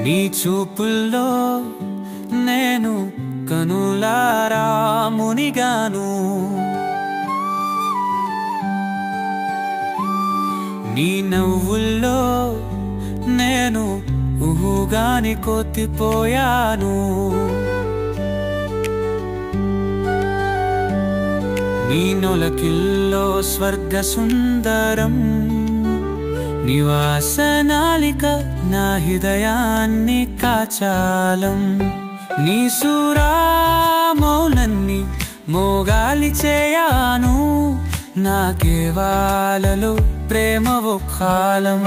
నీ చూపుల్లో నేను కనులారా మునిగాను, నీ నవ్వుల్లో నేను ఊహగాని కొత్తిపోయాను. నీ నొలకిల్లో స్వర్గ సుందరం, నివాసనాలిక నా హృదయాన్ని కాచాలం. నీ సురామౌలన్ని మోగాలి చేయను, నా కేవాలలో ప్రేమ ఒక్కాలం.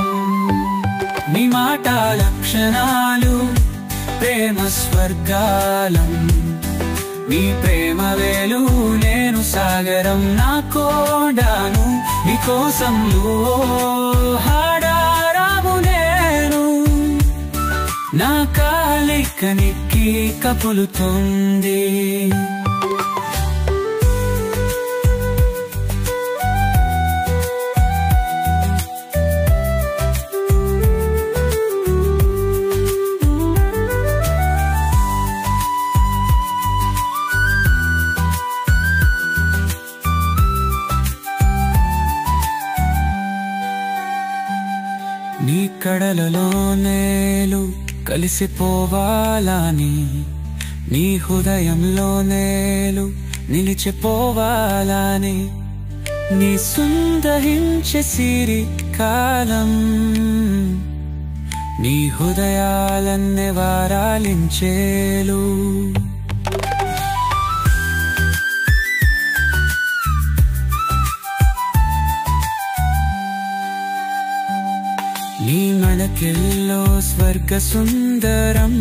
నీ మాట లక్షణాలు ప్రేమ స్వర్గాలం, నీ ప్రేమ వేలు నేను సాగరం. నా కోడాను నీకోసం హాడారాము నేను, నా కాలికనికి కపులుతుంది. నీ కడలలో నేలు కలిసిపోవాలని, నీ హృదయంలో నేలు నిలిచిపోవాలని, నీ సుందరించే సిరి కాలం, నీ హృదయాలన్నీ వారాలించేలు. నీ మనకెల్లో స్వర్గ సుందరం,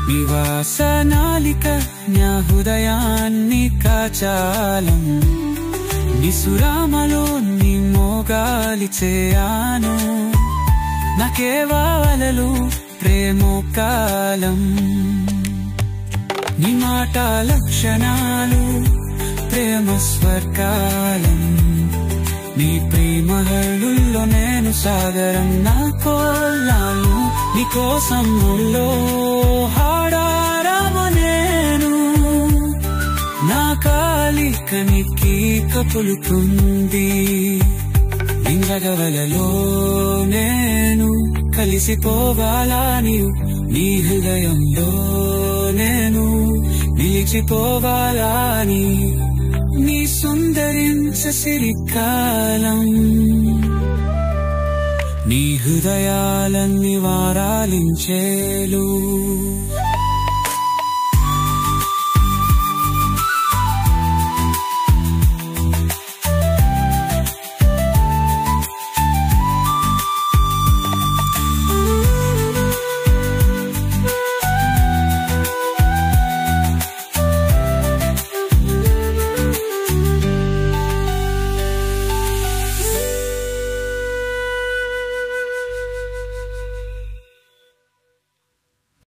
నివాసనాలిక నా హృదయాన్ని కాచాలం. నిసురామలో నీ మోగాలి చేయను, నాకేవాలలు ప్రేమోకాలం. నీ మాట లక్షణాలు ప్రేమ స్వర్గాలం, నీ ప్రేమ హరుల్లో నేను సాగరం. నా కోలాలు నీకోసం హాడారాము నేను, నా కాలికనికి కపులుతుంది. నింగగవలలో నేను కలిసిపోవాలని, నీ హృదయంలో నేను నిలిచిపోవాలని, నీ సుందరించ సిరికాలం, నీ హృదయాలన్నీ వారాలించేలు.